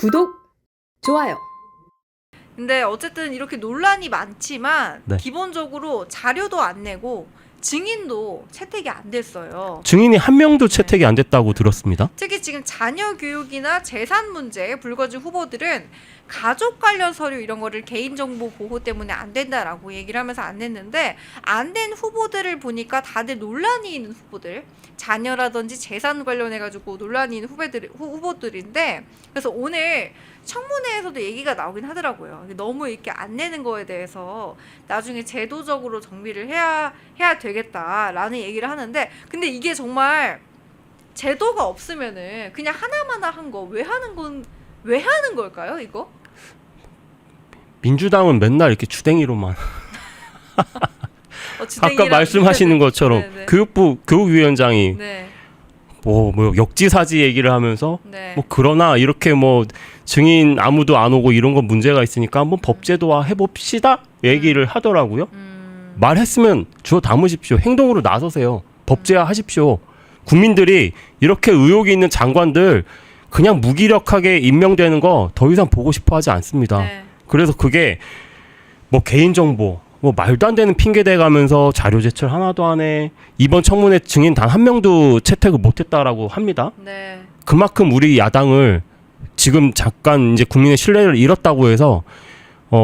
구독, 좋아요. 근데 어쨌든 이렇게 논란이 많지만 네. 기본적으로 자료도 안 내고 증인도 채택이 안 됐어요. 증인이 한 명도 채택이 안 됐다고 들었습니다. 특히 지금 자녀 교육이나 재산 문제에 불거진 후보들은 가족 관련 서류 이런 거를 개인정보 보호 때문에 안 된다라고 얘기를 하면서 안 냈는데, 안 된 후보들을 보니까 다들 논란이 있는 후보들, 자녀라든지 재산 관련해가지고 논란이 있는 후보들인데, 그래서 오늘 청문회에서도 얘기가 나오긴 하더라고요. 너무 이렇게 안 내는 거에 대해서 나중에 제도적으로 정비를 해야 되겠다라는 얘기를 하는데, 근데 이게 정말 제도가 없으면은 그냥 하나마나 한 거 왜 하는 걸까요, 이거? 민주당은 맨날 이렇게 주댕이로만 아까 말씀하시는 것처럼 네네. 교육부 교육위원장이 네. 뭐 역지사지 얘기를 하면서 네. 뭐 그러나 이렇게 뭐 증인 아무도 안 오고 이런 건 문제가 있으니까 한번 법제도화 해봅시다 얘기를 하더라고요. 말했으면 주워 담으십시오. 행동으로 나서세요. 법제화 하십시오. 국민들이 이렇게 의혹이 있는 장관들 그냥 무기력하게 임명되는 거 더 이상 보고 싶어 하지 않습니다. 네. 그래서 그게 뭐 개인정보 뭐 말도 안 되는 핑계 대가면서 자료 제출 하나도 안 해. 이번 청문회 증인 단 한 명도 채택을 못했다라고 합니다. 네. 그만큼 우리 야당을 지금 잠깐 이제 국민의 신뢰를 잃었다고 해서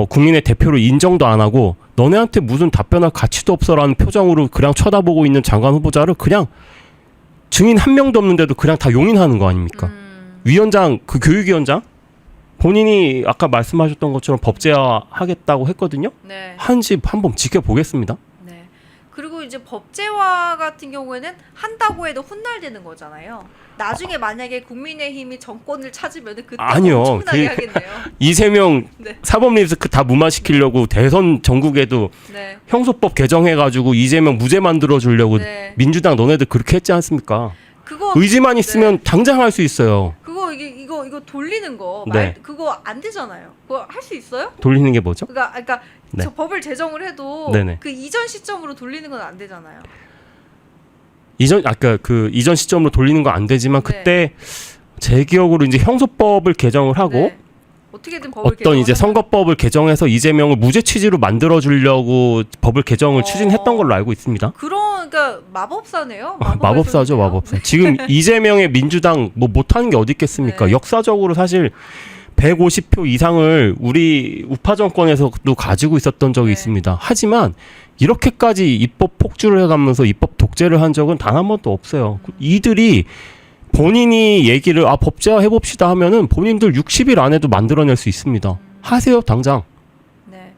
국민의 대표로 인정도 안 하고 너네한테 무슨 답변할 가치도 없어라는 표정으로 그냥 쳐다보고 있는 장관 후보자를 그냥 증인 한 명도 없는데도 그냥 다 용인하는 거 아닙니까? 위원장, 그 교육위원장 본인이 아까 말씀하셨던 것처럼 법제화 하겠다고 했거든요. 네. 한지 한번 지켜보겠습니다. 네. 그리고 이제 법제화 같은 경우에는 한다고 해도 훗날되는 거잖아요. 나중에 만약에 국민의힘이 정권을 찾으면 그때 아니요. 엄청나게 하겠네요. 이재명 네. 사법 리스크 다 무마시키려고 대선 전국에도 네. 형소법 개정해가지고 이재명 무죄 만들어 주려고 네. 민주당 너네들 그렇게 했지 않습니까? 그거 의지만 있으면 당장 할 수 있어요. 그거 이거 돌리는 거 네. 그거 안 되잖아요. 그거 할 수 있어요? 돌리는 게 뭐죠? 그러니까 네. 저 법을 제정을 해도 네네. 그 이전 시점으로 돌리는 건 안 되잖아요. 아까 그 이전 시점으로 돌리는 거 안 되지만 네. 그때 제 기억으로 이제 형소법을 개정을 하고 네. 어떻게든 법을 어떤 이제 선거법을 개정해서 이재명을 무죄 취지로 만들어 주려고 법을 개정을 추진했던 걸로 알고 있습니다. 그러니까 마법사네요. 마법사죠, 마법사. 지금 이재명의 민주당 뭐 못하는 게 어디 있겠습니까? 네. 역사적으로 사실 150표 이상을 우리 우파 정권에서도 가지고 있었던 적이 네. 있습니다. 하지만 이렇게까지 입법 폭주를 해가면서 입법 독재를 한 적은 단 한 번도 없어요. 이들이 본인이 얘기를 법제화 해봅시다 하면은 본인들 60일 안에도 만들어낼 수 있습니다. 하세요, 당장. 네,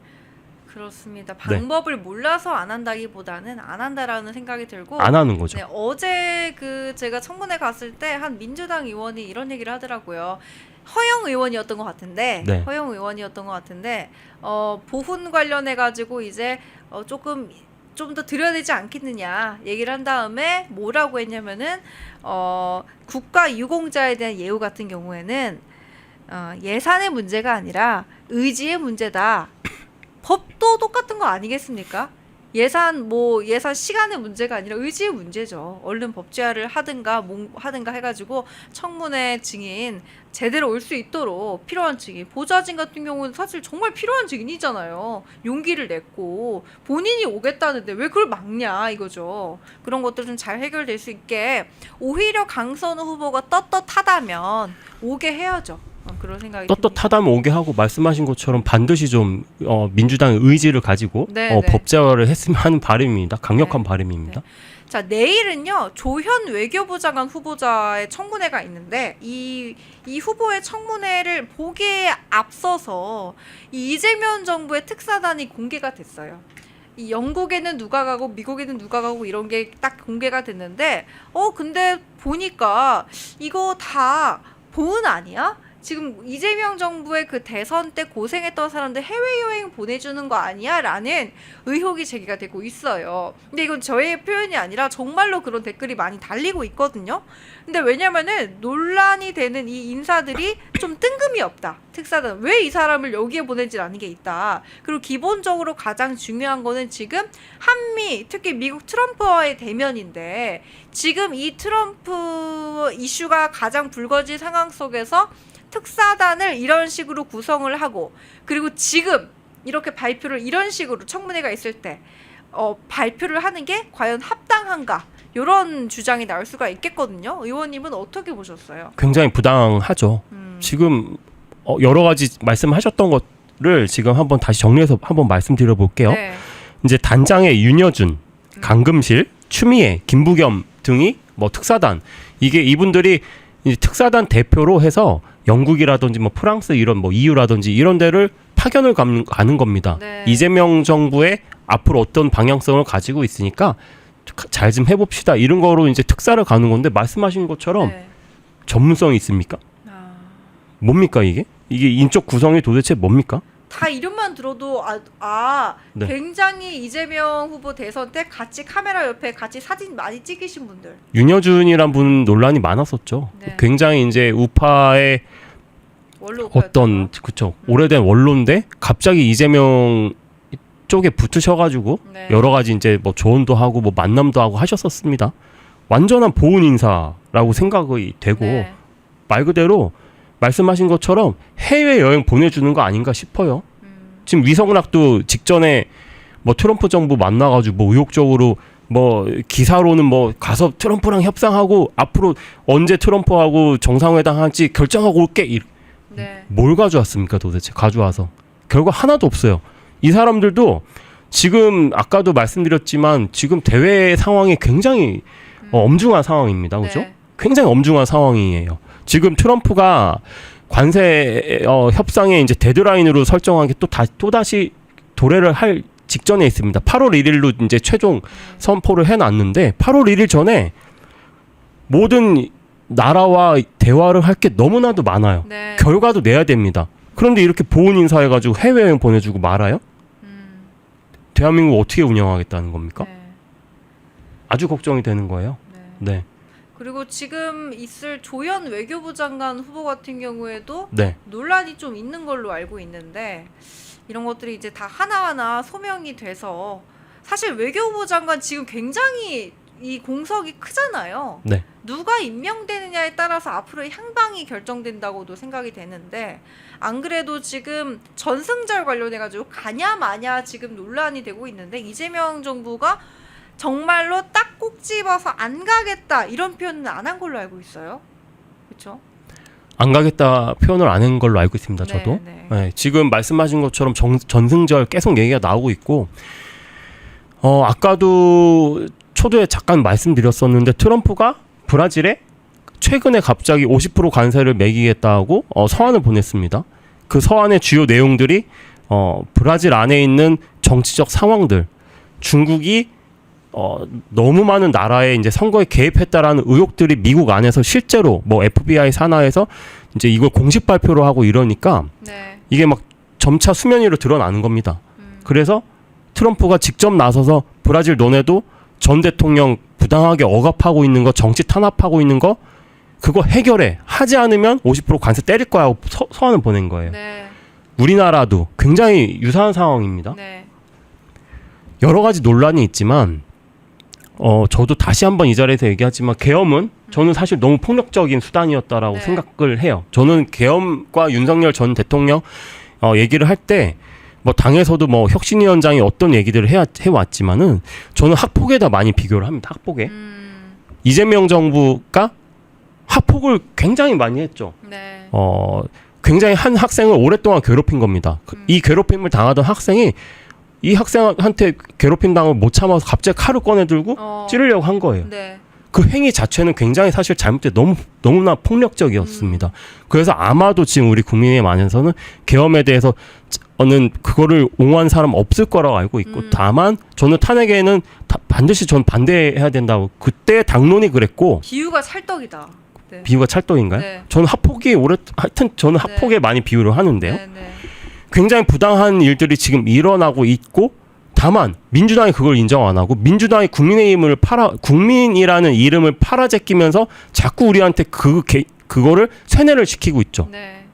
그렇습니다. 방법을 몰라서 안 한다기보다는 안 한다라는 생각이 들고 안 하는 거죠. 네, 어제 제가 청문회 갔을 때 한 민주당 의원이 이런 얘기를 하더라고요. 허영 의원이었던 것 같은데, 네. 허영 의원이었던 것 같은데, 보훈 관련해 가지고 이제 조금 좀 더 드려야 되지 않겠느냐 얘기를 한 다음에 뭐라고 했냐면은 국가 유공자에 대한 예우 같은 경우에는 예산의 문제가 아니라 의지의 문제다. 법도 똑같은 거 아니겠습니까? 예산 시간의 문제가 아니라 의지의 문제죠. 얼른 법제화를 하든가 해가지고 청문회 증인 제대로 올 수 있도록 필요한 증인, 보좌진 같은 경우는 사실 정말 필요한 증인이잖아요. 용기를 냈고 본인이 오겠다는데 왜 그걸 막냐 이거죠. 그런 것들 좀 잘 해결될 수 있게 오히려 강선우 후보가 떳떳하다면 오게 해야죠. 그런 생각이 듭니다. 떳떳하다면 오게 하고 말씀하신 것처럼 반드시 좀 민주당의 의지를 가지고 네, 네. 법제화를 했으면 하는 바람입니다. 강력한 네. 바람입니다. 네. 자, 내일은요 조현 외교부 장관 후보자의 청문회가 있는데 이 후보의 청문회를 보기에 앞서서 이 이재명 정부의 특사단이 공개가 됐어요. 이 영국에는 누가 가고 미국에는 누가 가고 이런 게 딱 공개가 됐는데 근데 보니까 이거 다 보은 아니야? 지금 이재명 정부의 그 대선 때 고생했던 사람들 해외여행 보내주는 거 아니야? 라는 의혹이 제기가 되고 있어요. 근데 이건 저의 표현이 아니라 정말로 그런 댓글이 많이 달리고 있거든요. 근데 왜냐면은 논란이 되는 이 인사들이 좀 뜬금이 없다. 특사단. 왜 이 사람을 여기에 보내질 않은 게 있다. 그리고 기본적으로 가장 중요한 거는 지금 한미, 특히 미국 트럼프와의 대면인데 지금 이 트럼프 이슈가 가장 불거진 상황 속에서 특사단을 이런 식으로 구성을 하고 그리고 지금 이렇게 발표를 이런 식으로 청문회가 있을 때 발표를 하는 게 과연 합당한가 이런 주장이 나올 수가 있겠거든요. 의원님은 어떻게 보셨어요? 굉장히 부당하죠. 지금 여러 가지 말씀하셨던 것을 지금 한번 다시 정리해서 한번 말씀드려 볼게요. 네. 이제 단장의 윤여준, 강금실, 추미애, 김부겸 등이 뭐 특사단 이게 이분들이 이제 특사단 대표로 해서 영국이라든지 뭐 프랑스 이런 뭐 EU라든지 이런 데를 파견을 가는 겁니다. 네. 이재명 정부의 앞으로 어떤 방향성을 가지고 있으니까 잘 좀 해봅시다 이런 거로 이제 특사를 가는 건데 말씀하신 것처럼 네. 전문성이 있습니까? 뭡니까 이게? 이게 인적 구성이 도대체 뭡니까? 다 이름만 들어도 네. 굉장히 이재명 후보 대선 때 같이 카메라 옆에 같이 사진 많이 찍으신 분들. 윤여준이란 분 논란이 많았었죠. 네. 굉장히 이제 우파의 원로 어떤 그쵸 오래된 원로인데 갑자기 이재명 쪽에 붙으셔가지고 네. 여러 가지 이제 뭐 조언도 하고 뭐 만남도 하고 하셨었습니다. 완전한 보훈 인사라고 생각이 되고 네. 말 그대로 말씀하신 것처럼 해외 여행 보내주는 거 아닌가 싶어요. 지금 위성락도 직전에 뭐 트럼프 정부 만나가지고 뭐 의욕적으로 뭐 기사로는 뭐 가서 트럼프랑 협상하고 앞으로 언제 트럼프하고 정상회담 할지 결정하고 올게. 네. 뭘 가져왔습니까 도대체 가져와서 결과 하나도 없어요. 이 사람들도 지금 아까도 말씀드렸지만 지금 대외 상황이 굉장히 엄중한 상황입니다. 그죠? 네. 굉장히 엄중한 상황이에요. 지금 트럼프가 관세 협상에 이제 데드라인으로 설정한 게 또 다시 도래를 할 직전에 있습니다. 8월 1일로 이제 최종 선포를 해놨는데 8월 1일 전에 모든 나라와 대화를 할 게 너무나도 많아요. 네. 결과도 내야 됩니다. 그런데 이렇게 보훈 인사해가지고 해외여행 보내주고 말아요? 대한민국 어떻게 운영하겠다는 겁니까? 네. 아주 걱정이 되는 거예요. 네. 네, 그리고 지금 있을 조현 외교부 장관 후보 같은 경우에도 네, 논란이 좀 있는 걸로 알고 있는데 이런 것들이 이제 다 하나하나 소명이 돼서 사실 외교부 장관 지금 굉장히 이 공석이 크잖아요. 네. 누가 임명되느냐에 따라서 앞으로의 향방이 결정된다고도 생각이 되는데 안 그래도 지금 전승절 관련해 가지고 가냐 마냐 지금 논란이 되고 있는데 이재명 정부가 정말로 딱 꼭 집어서 안 가겠다 이런 표현은 안 한 걸로 알고 있어요. 그렇죠? 안 가겠다 표현을 안 한 걸로 알고 있습니다. 저도. 네. 네, 지금 말씀하신 것처럼 전승절 계속 얘기가 나오고 있고 아까도 초두에 잠깐 말씀드렸었는데 트럼프가 브라질에 최근에 갑자기 50% 관세를 매기겠다고 서한을 보냈습니다. 그 서한의 주요 내용들이 브라질 안에 있는 정치적 상황들, 중국이 너무 많은 나라의 이제 선거에 개입했다라는 의혹들이 미국 안에서 실제로 뭐 FBI 산하에서 이제 이걸 공식 발표를 하고 이러니까 네. 이게 막 점차 수면 위로 드러나는 겁니다. 그래서 트럼프가 직접 나서서 브라질 너네도 전 대통령 부당하게 억압하고 있는 거, 정치 탄압하고 있는 거 그거 해결해. 하지 않으면 50% 관세 때릴 거야 하고 서한을 보낸 거예요. 네. 우리나라도 굉장히 유사한 상황입니다. 네. 여러 가지 논란이 있지만 저도 다시 한번 이 자리에서 얘기하지만 계엄은 저는 사실 너무 폭력적인 수단이었다라고 네. 생각을 해요. 저는 계엄과 윤석열 전 대통령 얘기를 할 때 뭐 당에서도 뭐 혁신위원장이 어떤 얘기들을 해왔지만은 저는 학폭에다 많이 비교를 합니다. 학폭에. 이재명 정부가 학폭을 굉장히 많이 했죠. 네. 굉장히 한 학생을 오랫동안 괴롭힌 겁니다. 이 괴롭힘을 당하던 학생이 이 학생한테 괴롭힘 당을 못 참아서 갑자기 칼을 꺼내 들고 찌르려고 한 거예요. 네. 그 행위 자체는 굉장히 사실 잘못돼 너무나 폭력적이었습니다. 그래서 아마도 지금 우리 국민의힘 안에서는 계엄에 대해서는 그거를 옹호한 사람 없을 거라고 알고 있고 다만 저는 탄핵에는 반드시 전 반대해야 된다고 그때 당론이 그랬고 비유가 찰떡이다. 네. 비유가 찰떡인가요? 네. 저는 하여튼 저는 네. 학폭에 많이 비유를 하는데요. 네, 네. 굉장히 부당한 일들이 지금 일어나고 있고 다만 민주당이 그걸 인정 안 하고 민주당이 국민의힘을 국민이라는 이름을 팔아제끼면서 자꾸 우리한테 그거를 세뇌를 시키고 있죠. 네.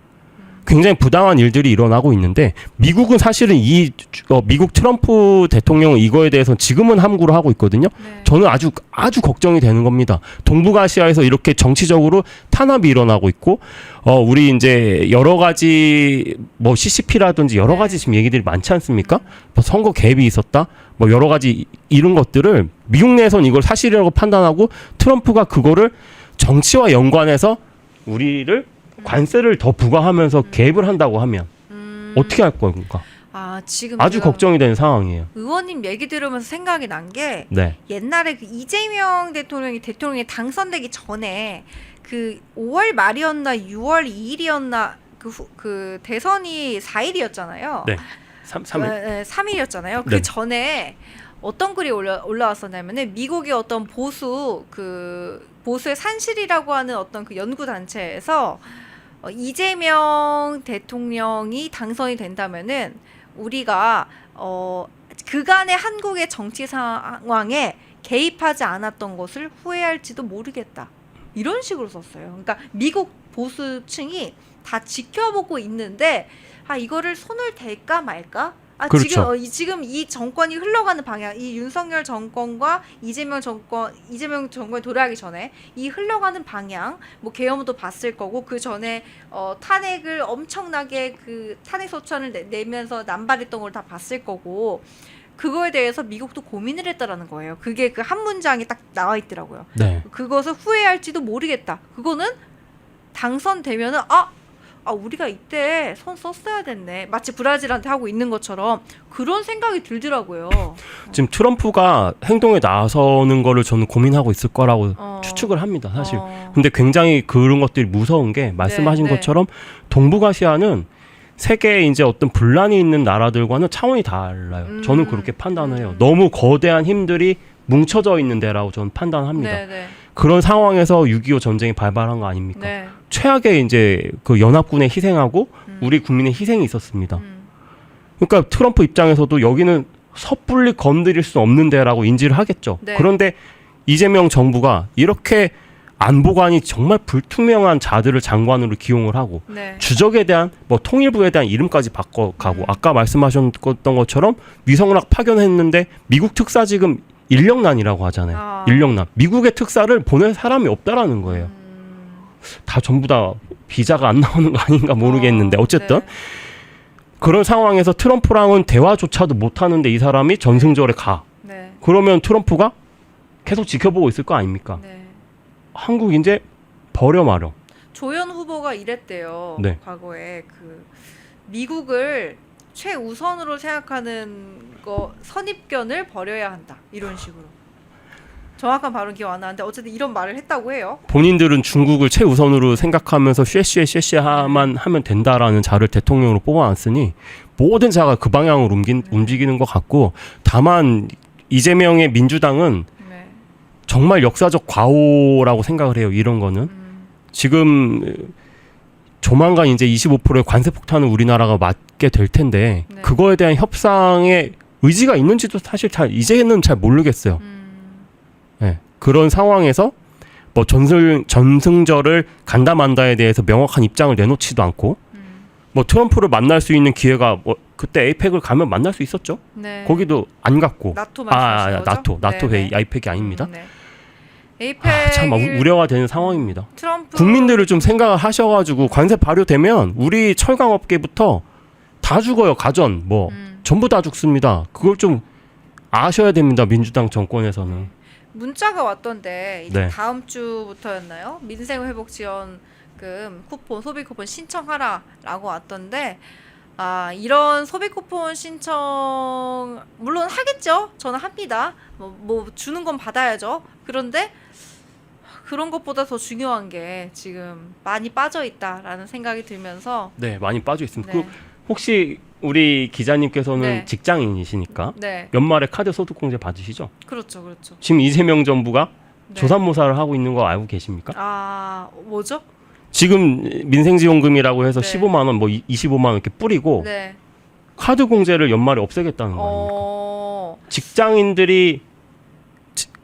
굉장히 부당한 일들이 일어나고 있는데 미국은 사실은 미국 트럼프 대통령은 이거에 대해서 지금은 함구를 하고 있거든요. 네. 저는 아주 걱정이 되는 겁니다. 동북아시아에서 이렇게 정치적으로 탄압이 일어나고 있고 우리 이제 여러 가지 뭐 CCP라든지 여러 가지 지금 얘기들이 많지 않습니까? 뭐 선거 개입이 있었다. 뭐 여러 가지 이런 것들을 미국 내에서는 이걸 사실이라고 판단하고 트럼프가 그거를 정치와 연관해서 우리를 관세를 더 부과하면서 개입을 한다고 하면 어떻게 할 건가? 지금 아주 제가 걱정이 되는 상황이에요. 의원님 얘기 들으면서 생각이 난 게 네. 옛날에 그 이재명 대통령이 당선되기 전에 그 5월 말이었나 6월 2일이었나 그 대선이 4일이었잖아요. 네. 3일. 네, 3일이었잖아요. 네. 그 전에 어떤 글이 올라왔었냐면은 미국의 어떤 보수의 산실이라고 하는 어떤 그 연구 단체에서 이재명 대통령이 당선이 된다면은 우리가 그간의 한국의 정치 상황에 개입하지 않았던 것을 후회할지도 모르겠다. 이런 식으로 썼어요. 그러니까 미국 보수층이 다 지켜보고 있는데 이거를 손을 댈까 말까? 그렇죠. 지금 이 정권이 흘러가는 방향, 이 윤석열 정권과 이재명 정권이 도래하기 전에 이 흘러가는 방향, 뭐 계엄도 봤을 거고 그 전에 탄핵을 엄청나게 그 탄핵 소추안을 내면서 남발했던 걸 다 봤을 거고 그거에 대해서 미국도 고민을 했다라는 거예요. 그게 그 한 문장에 딱 나와 있더라고요. 네. 그것을 후회할지도 모르겠다. 그거는 당선되면은 우리가 이때 손 썼어야 됐네. 마치 브라질한테 하고 있는 것처럼 그런 생각이 들더라고요. 지금 트럼프가 행동에 나서는 거를 저는 고민하고 있을 거라고 추측을 합니다. 사실. 근데 굉장히 그런 것들이 무서운 게 말씀하신 네. 것처럼 동북아시아는 세계에 이제 어떤 분란이 있는 나라들과는 차원이 달라요. 저는 그렇게 판단해요. 너무 거대한 힘들이 뭉쳐져 있는 데라고 저는 판단합니다. 네. 그런 상황에서 6.25 전쟁이 발발한 거 아닙니까? 네. 최악의 이제 그 연합군의 희생하고 우리 국민의 희생이 있었습니다. 그러니까 트럼프 입장에서도 여기는 섣불리 건드릴 수 없는 데라고 인지를 하겠죠. 네. 그런데 이재명 정부가 이렇게 안보관이 정말 불투명한 자들을 장관으로 기용을 하고 네. 주적에 대한 뭐 통일부에 대한 이름까지 바꿔가고 아까 말씀하셨던 것처럼 위성락 파견했는데 미국 특사 지금 인력난이라고 하잖아요. 인력난. 미국의 특사를 보낼 사람이 없다라는 거예요. 다 전부 다 비자가 안 나오는 거 아닌가 모르겠는데 어쨌든 네. 그런 상황에서 트럼프랑은 대화조차도 못하는데 이 사람이 전승절에 가. 네. 그러면 트럼프가 계속 지켜보고 있을 거 아닙니까? 네. 한국 이제 버려 마려. 조현 후보가 이랬대요. 네. 과거에 그 미국을 최우선으로 생각하는 거 선입견을 버려야 한다. 이런 식으로. 정확한 발언 기억 안 나는데 어쨌든 이런 말을 했다고 해요. 본인들은 중국을 최우선으로 생각하면서 쉐쉐만 하면 된다라는 자를 대통령으로 뽑아놨으니 모든 자가 그 방향으로 움직이는 것 같고 다만 이재명의 민주당은 네. 정말 역사적 과오라고 생각을 해요. 이런 거는. 지금 조만간 이제 25%의 관세 폭탄을 우리나라가 맞게 될 텐데 네. 그거에 대한 협상의 의지가 있는지도 사실 이제는 잘 모르겠어요. 네. 그런 상황에서 뭐 전승절을 간다 만다에 대해서 명확한 입장을 내놓지도 않고 뭐 트럼프를 만날 수 있는 기회가 뭐 그때 에이펙을 가면 만날 수 있었죠. 네. 거기도 안 갔고. 나토 말씀하시는 거죠? 나토 네, 회의 네. 아이펙이 아닙니다. 네. 에이펙 참 우려가 되는 상황입니다. 트럼프 국민들을 좀 생각을 하셔가지고 관세 발효되면 우리 철강업계부터 다 죽어요. 가전 뭐 전부 다 죽습니다. 그걸 좀 아셔야 됩니다. 민주당 정권에서는. 문자가 왔던데 이제 네. 다음 주부터였나요? 민생회복지원금 쿠폰 소비 쿠폰 신청하라라고 왔던데 이런 소비 쿠폰 신청 물론 하겠죠. 저는 합니다. 뭐 주는 건 받아야죠. 그런데 그런 것보다 더 중요한 게 지금 많이 빠져 있다라는 생각이 들면서 네, 많이 빠져 있습니다. 네. 그 혹시 우리 기자님께서는 네. 직장인이시니까 네, 연말에 카드 소득공제 받으시죠? 그렇죠. 지금 이재명 정부가 네. 조산모사를 하고 있는 거 알고 계십니까? 뭐죠? 지금 민생지원금이라고 해서 네. 15만 원, 뭐 25만 원 이렇게 뿌리고 네. 카드 공제를 연말에 없애겠다는 거 아닙니까? 직장인들이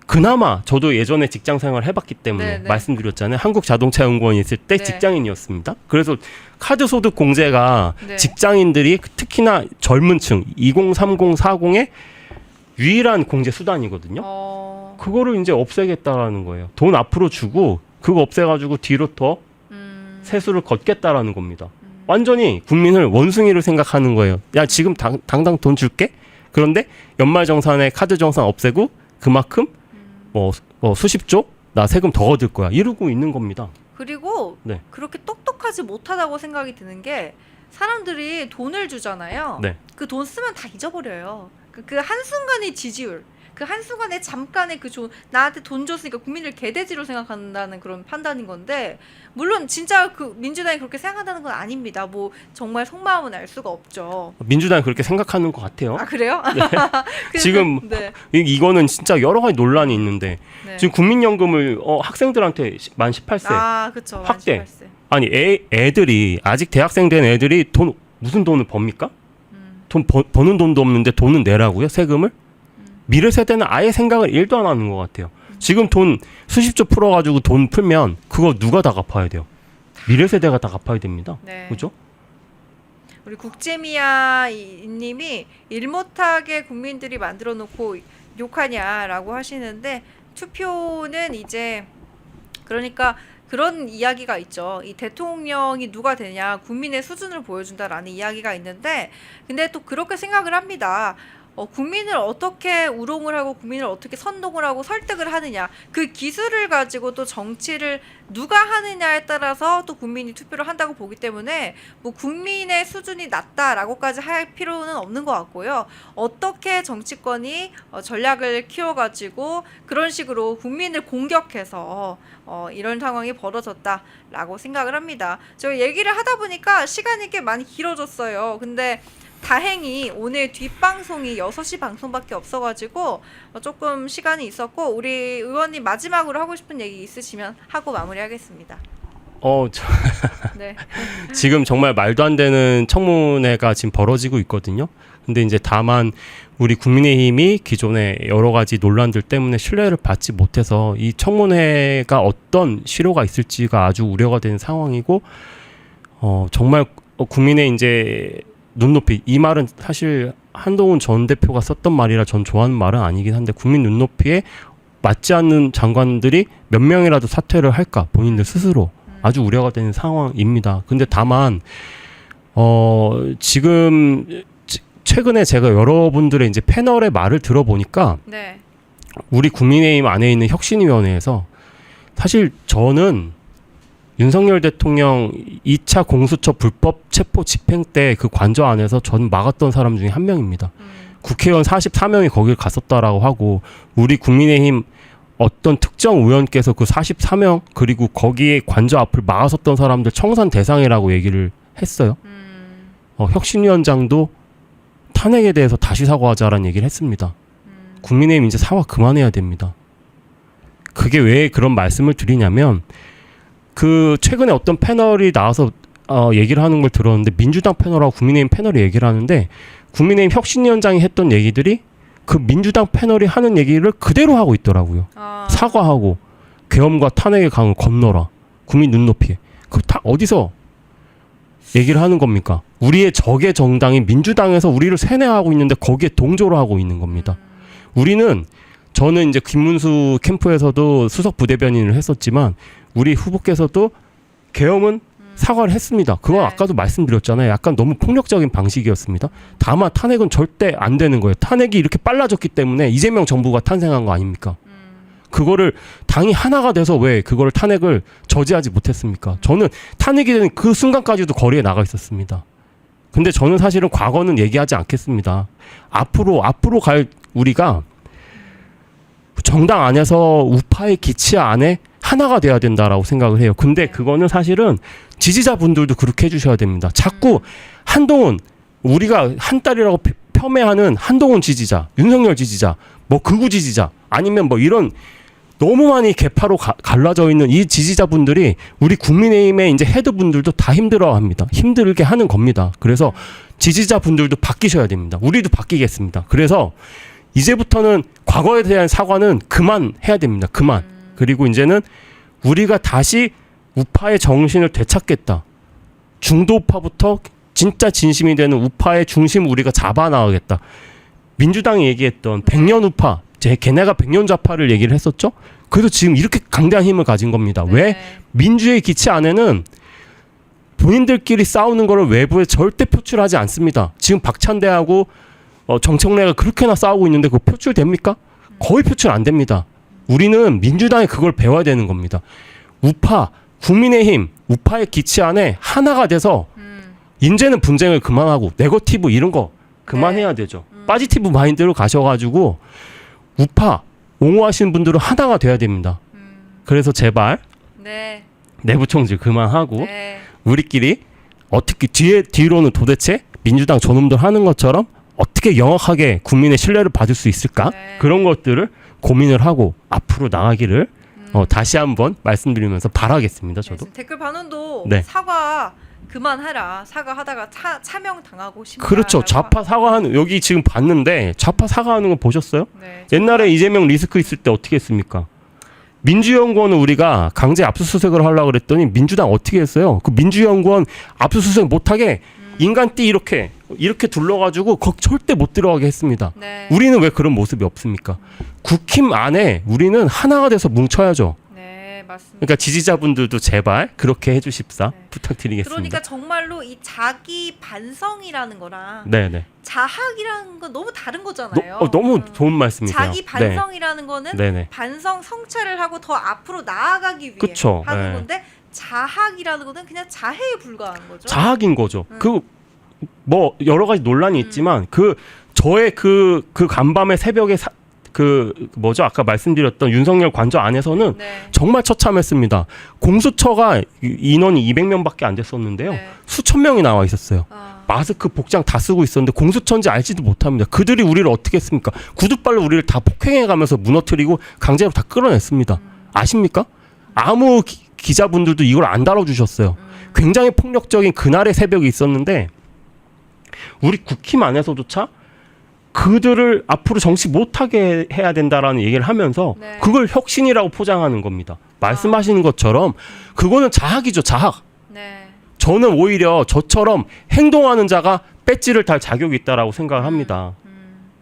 그나마 저도 예전에 직장 생활 해봤기 때문에 네네. 말씀드렸잖아요. 한국자동차연구원에 있을 때 네. 직장인이었습니다. 그래서 카드 소득 공제가 네. 직장인들이 특히나 젊은 층 20, 30, 40의 유일한 공제 수단이거든요. 그거를 이제 없애겠다라는 거예요. 돈 앞으로 주고 그거 없애가지고 뒤로 더 세수를 걷겠다라는 겁니다. 완전히 국민을 원숭이를 생각하는 거예요. 야 지금 당장 돈 줄게. 그런데 연말정산에 카드정산 없애고 그만큼 뭐 수십조 나 세금 더 얻을 거야 이러고 있는 겁니다. 그리고 네. 그렇게 똑똑하지 못하다고 생각이 드는 게 사람들이 돈을 주잖아요. 네. 그 돈 쓰면 다 잊어버려요. 그 한순간의 지지율, 그 한순간에 잠깐의 나한테 돈 줬으니까 국민을 개돼지로 생각한다는 그런 판단인 건데, 물론 진짜 그 민주당이 그렇게 생각한다는 건 아닙니다. 뭐 정말 속마음은 알 수가 없죠. 민주당이 그렇게 생각하는 것 같아요. 아 그래요? 네. 지금 네. 이거는 진짜 여러 가지 논란이 있는데 네. 지금 국민연금을 학생들한테 만 18세 아 그렇죠. 확대. 아니 애들이 아직 대학생 된 애들이 무슨 돈을 법니까? 버는 돈도 없는데 돈은 내라고요? 세금을? 미래 세대는 아예 생각을 1도 안 하는 것 같아요. 지금 돈 수십조 풀어가지고 돈 풀면 그거 누가 다 갚아야 돼요? 미래 세대가 다 갚아야 됩니다. 네. 그죠? 우리 국제미아 님이 일 못하게 국민들이 만들어 놓고 욕하냐라고 하시는데, 투표는 이제 그러니까 그런 이야기가 있죠. 이 대통령이 누가 되냐, 국민의 수준을 보여준다라는 이야기가 있는데, 근데 또 그렇게 생각을 합니다. 국민을 어떻게 우롱을 하고 국민을 어떻게 선동을 하고 설득을 하느냐, 그 기술을 가지고 또 정치를 누가 하느냐에 따라서 또 국민이 투표를 한다고 보기 때문에 뭐 국민의 수준이 낮다라고까지 할 필요는 없는 것 같고요. 어떻게 정치권이 전략을 키워가지고 그런 식으로 국민을 공격해서 이런 상황이 벌어졌다라고 생각을 합니다. 저 얘기를 하다 보니까 시간이 꽤 많이 길어졌어요. 근데 다행히 오늘 뒷방송이 6시 방송밖에 없어가지고 조금 시간이 있었고, 우리 의원님 마지막으로 하고 싶은 얘기 있으시면 하고 마무리하겠습니다. 네. 지금 정말 말도 안 되는 청문회가 지금 벌어지고 있거든요. 근데 이제 다만 우리 국민의힘이 기존의 여러 가지 논란들 때문에 신뢰를 받지 못해서 이 청문회가 어떤 실효가 있을지가 아주 우려가 되는 상황이고, 정말 국민의 이제 눈높이, 이 말은 사실 한동훈 전 대표가 썼던 말이라 전 좋아하는 말은 아니긴 한데, 국민 눈높이에 맞지 않는 장관들이 몇 명이라도 사퇴를 할까, 본인들 스스로 아주 우려가 되는 상황입니다. 근데 다만 지금 최근에 제가 여러분들의 이제 패널의 말을 들어보니까 네. 우리 국민의힘 안에 있는 혁신위원회에서 사실 저는 윤석열 대통령 2차 공수처 불법 체포 집행 때 그 관저 안에서 전 막았던 사람 중에 한 명입니다. 국회의원 44명이 거길 갔었다라고 하고, 우리 국민의힘 어떤 특정 의원께서 그 44명 그리고 거기에 관저 앞을 막았었던 사람들 청산 대상이라고 얘기를 했어요. 혁신위원장도 탄핵에 대해서 다시 사과하자라는 얘기를 했습니다. 국민의힘 이제 사과 그만해야 됩니다. 그게 왜 그런 말씀을 드리냐면, 그 최근에 어떤 패널이 나와서 얘기를 하는 걸 들었는데, 민주당 패널하고 국민의힘 패널이 얘기를 하는데, 국민의힘 혁신위원장이 했던 얘기들이 그 민주당 패널이 하는 얘기를 그대로 하고 있더라고요. 사과하고 계엄과 탄핵의 강을 건너라, 국민 눈높이에. 그 다 어디서 얘기를 하는 겁니까? 우리의 적의 정당인 민주당에서 우리를 세뇌하고 있는데 거기에 동조를 하고 있는 겁니다. 저는 이제 김문수 캠프에서도 수석 부대변인을 했었지만, 우리 후보께서도 계엄은 사과를 했습니다. 그건 네. 아까도 말씀드렸잖아요. 약간 너무 폭력적인 방식이었습니다. 다만 탄핵은 절대 안 되는 거예요. 탄핵이 이렇게 빨라졌기 때문에 이재명 정부가 탄생한 거 아닙니까? 그거를 당이 하나가 돼서 왜 그거를 탄핵을 저지하지 못했습니까? 저는 탄핵이 되는 그 순간까지도 거리에 나가 있었습니다. 근데 저는 사실은 과거는 얘기하지 않겠습니다. 앞으로 갈 우리가 정당 안에서 우파의 기치 안에 하나가 돼야 된다라고 생각을 해요. 근데 그거는 사실은 지지자분들도 그렇게 해주셔야 됩니다. 자꾸 한동훈, 우리가 한 딸이라고 폄훼하는 한동훈 지지자, 윤석열 지지자, 뭐 극우 지지자, 아니면 뭐 이런 너무 많이 개파로 갈라져 있는 이 지지자분들이 우리 국민의힘의 이제 헤드분들도 다 힘들어합니다. 힘들게 하는 겁니다. 그래서 지지자분들도 바뀌셔야 됩니다. 우리도 바뀌겠습니다. 그래서 이제부터는 과거에 대한 사과는 그만해야 됩니다. 그만. 그리고 이제는 우리가 다시 우파의 정신을 되찾겠다. 중도 우파부터 진짜 진심이 되는 우파의 중심을 우리가 잡아나가겠다. 민주당이 얘기했던 100년 우파, 걔네가 100년 좌파를 얘기를 했었죠. 그래서 지금 이렇게 강대한 힘을 가진 겁니다. 네. 왜? 민주의 기치 안에는 본인들끼리 싸우는 거를 외부에 절대 표출하지 않습니다. 지금 박찬대하고 정청래가 그렇게나 싸우고 있는데 그거 표출됩니까? 거의 표출 안 됩니다. 우리는 민주당이 그걸 배워야 되는 겁니다. 우파, 국민의힘, 우파의 기치 안에 하나가 돼서 이제는 분쟁을 그만하고 네거티브 이런 거 그만해야 되죠. 빠지티브 마인드로 가셔가지고 우파 옹호하시는 분들은 하나가 돼야 됩니다. 그래서 제발 네. 내부 총질 그만하고 네. 우리끼리 어떻게 뒤로는 도대체 민주당 저놈들 하는 것처럼 어떻게 영악하게 국민의 신뢰를 받을 수 있을까? 네. 그런 것들을 고민을 하고 앞으로 나가기를 다시 한번 말씀드리면서 바라겠습니다. 네, 저도. 지금 댓글 반응도 네. 사과 그만해라. 사과하다가 차명 당하고 싶다. 그렇죠. 좌파 사과하는 여기 지금 봤는데 좌파 사과하는 거 보셨어요? 네, 옛날에 이재명 리스크 있을 때 어떻게 했습니까? 민주연구원은 우리가 강제 압수수색을 하려고 그랬더니 민주당 어떻게 했어요? 그 민주연구원 압수수색 못하게 인간띠 이렇게 둘러가지고 거기 절대 못 들어가게 했습니다. 네. 우리는 왜 그런 모습이 없습니까? 국힘 안에 우리는 하나가 돼서 뭉쳐야죠. 네, 맞습니다. 그러니까 지지자분들도 제발 그렇게 해주십사 네. 부탁드리겠습니다. 그러니까 정말로 이 자기 반성이라는 거랑 네네. 자학이라는 건 너무 다른 거잖아요. 너무 좋은 말씀이세요. 자기 반성이라는 거는 네네. 반성 성찰을 하고 더 앞으로 나아가기 위해 그쵸. 하는 네. 건데 자학이라는 거는 그냥 자해에 불과한 거죠. 자학인 거죠. 그 뭐 여러 가지 논란이 있지만 저의 그 간밤의 새벽에 뭐죠? 아까 말씀드렸던 윤석열 관저 안에서는 네. 정말 처참했습니다. 공수처가 인원이 200명밖에 안 됐었는데요. 네. 수천 명이 나와 있었어요. 아, 마스크 복장 다 쓰고 있었는데 공수처인지 알지도 못합니다. 그들이 우리를 어떻게 했습니까? 구두발로 우리를 다 폭행해가면서 무너뜨리고 강제로 다 끌어냈습니다. 아십니까? 아무 기자분들도 이걸 안 다뤄주셨어요. 굉장히 폭력적인 그날의 새벽이 있었는데 우리 국힘 안에서조차 그들을 앞으로 정치 못하게 해야 된다라는 얘기를 하면서 네. 그걸 혁신이라고 포장하는 겁니다. 말씀하시는 것처럼 그거는 자학이죠. 자학. 네. 저는 오히려 저처럼 행동하는 자가 배지를 달 자격이 있다라고 생각을 합니다.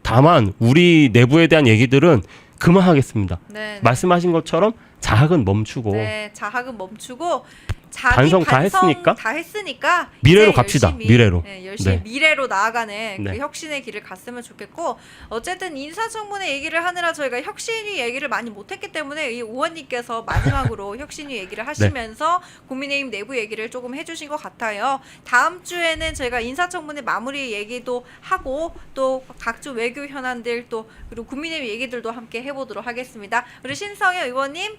다만 우리 내부에 대한 얘기들은 그만하겠습니다. 네. 말씀하신 것처럼 자학은 멈추고 네, 자학은 멈추고 자기 반성 다 했으니까? 다 했으니까 미래로 이제 갑시다. 열심히, 미래로. 네, 열심히 네. 미래로 나아가는 그 네. 혁신의 길을 갔으면 좋겠고 어쨌든 인사청문회 얘기를 하느라 저희가 혁신위 얘기를 많이 못했기 때문에 이 의원님께서 마지막으로 혁신위 얘기를 하시면서 국민의힘 내부 얘기를 조금 해주신 것 같아요. 다음 주에는 저희가 인사청문회 마무리 얘기도 하고 또 각종 외교 현안들 또 그리고 국민의힘 얘기들도 함께 해보도록 하겠습니다. 우리 신성현 의원님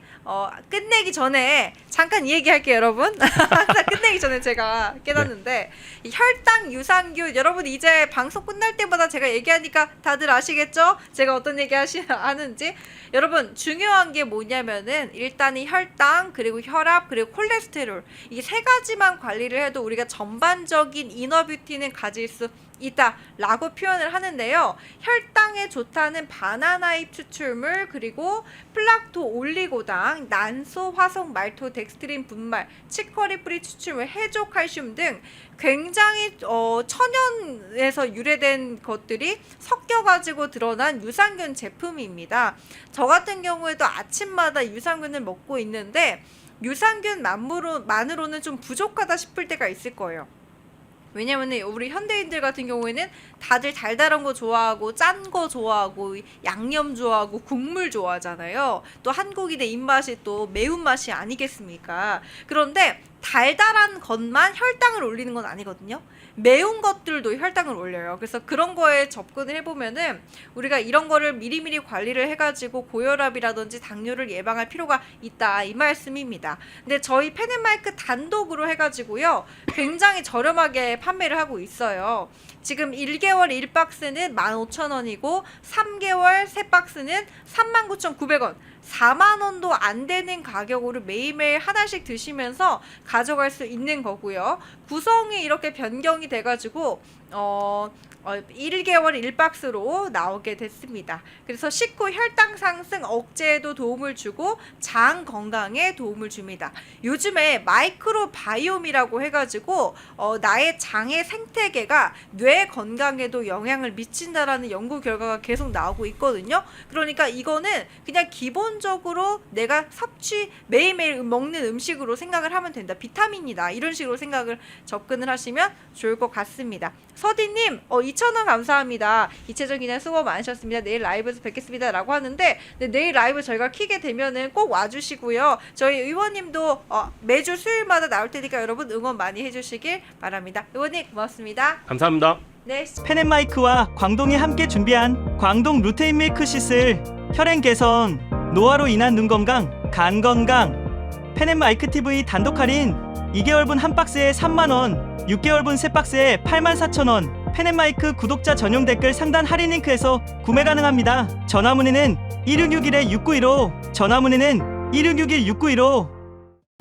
끝내기 전에 잠깐 이 얘기할게요, 여러분. 항상 끝내기 전에 제가 깨닫는데 이 혈당 유산균 여러분 이제 방송 끝날 때마다 제가 얘기하니까 다들 아시겠죠? 제가 어떤 얘기 하는지 여러분 중요한 게 뭐냐면은 일단 이 혈당 그리고 혈압 그리고 콜레스테롤 이 세 가지만 관리를 해도 우리가 전반적인 이너뷰티는 가질 수 있다라고 표현을 하는데요. 혈당에 좋다는 바나나잎 추출물 그리고 플락토 올리고당, 난소 화성 말토 덱스트린 분말, 치커리 뿌리 추출물, 해조 칼슘 등 굉장히 천연에서 유래된 것들이 섞여가지고 드러난 유산균 제품입니다. 저 같은 경우에도 아침마다 유산균을 먹고 있는데 유산균만으로는 좀 부족하다 싶을 때가 있을 거예요. 왜냐면 우리 현대인들 같은 경우에는 다들 달달한 거 좋아하고 짠 거 좋아하고 양념 좋아하고 국물 좋아하잖아요. 또 한국인의 입맛이 또 매운맛이 아니겠습니까? 그런데 달달한 것만 혈당을 올리는 건 아니거든요. 매운 것들도 혈당을 올려요. 그래서 그런 거에 접근을 해보면은 우리가 이런 거를 미리미리 관리를 해가지고 고혈압이라든지 당뇨를 예방할 필요가 있다 이 말씀입니다. 근데 저희 펜앤마이크 단독으로 해가지고요 굉장히 저렴하게 판매를 하고 있어요. 지금 1개월 1박스는 15,000원이고 3개월 3박스는 39,900원 4만 원도 안 되는 가격으로 매일매일 하나씩 드시면서 가져갈 수 있는 거고요. 구성이 이렇게 변경이 돼가지고 1개월 1박스로 나오게 됐습니다. 그래서 식후 혈당 상승 억제에도 도움을 주고 장 건강에 도움을 줍니다. 요즘에 마이크로바이옴이라고 해가지고 나의 장의 생태계가 뇌 건강에도 영향을 미친다라는 연구 결과가 계속 나오고 있거든요. 그러니까 이거는 그냥 기본적으로 내가 매일매일 먹는 음식으로 생각을 하면 된다. 비타민이다. 이런 식으로 생각을 접근을 하시면 좋을 것 같습니다. 서디님 2,000원 감사합니다. 이채전 그냥 수고 많으셨습니다. 내일 라이브에서 뵙겠습니다 라고 하는데 내일 라이브 저희가 키게 되면은 꼭 와주시고요. 저희 의원님도 매주 수요일마다 나올 테니까 여러분 응원 많이 해주시길 바랍니다. 의원님 고맙습니다. 감사합니다. 네. 펜앤마이크와 광동이 함께 준비한 광동 루테인 밀크시슬 혈행 개선, 노화로 인한 눈 건강, 간 건강. 펜앤마이크 TV 단독 할인 2개월분 한 박스에 3만원, 6개월분 세 박스에 84,000원. 펜앤마이크 구독자 전용 댓글 상단 할인 링크에서 구매 가능합니다. 전화 문의는 1661-6915, 전화 문의는 1661-6915.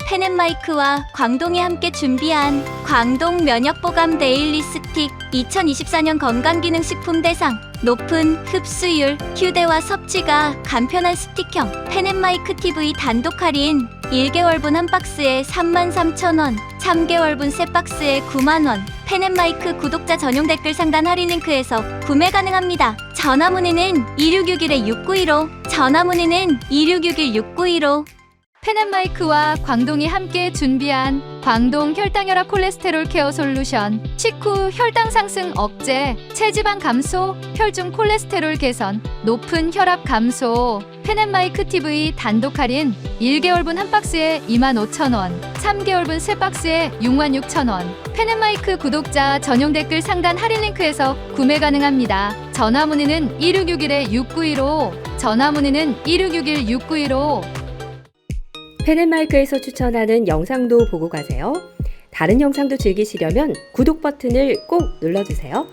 펜앤마이크와 광동이 함께 준비한 광동 면역보감 데일리 스틱 2024년 건강기능식품 대상 높은 흡수율, 휴대와 섭취가 간편한 스틱형 펜앤마이크 TV 단독 할인 1개월분 한 박스에 33,000원, 3개월분 세 박스에 9만원. 펜앤마이크 구독자 전용 댓글 상단 할인 링크에서 구매 가능합니다. 전화 문의는 2661-6915, 전화 문의는 2661-6915. 펜앤마이크와 광동이 함께 준비한 광동 혈당혈압 콜레스테롤 케어 솔루션 식후 혈당 상승 억제, 체지방 감소, 혈중 콜레스테롤 개선, 높은 혈압 감소. 펜앤마이크 TV 단독 할인 1개월분 한 박스에 25,000원, 3개월분 세 박스에 66,000원. 펜앤마이크 구독자 전용 댓글 상단 할인 링크에서 구매 가능합니다. 전화 문의는 1661-6915, 전화 문의는 1661-6915. 펜앤마이크에서 추천하는 영상도 보고 가세요. 다른 영상도 즐기시려면 구독 버튼을 꼭 눌러주세요.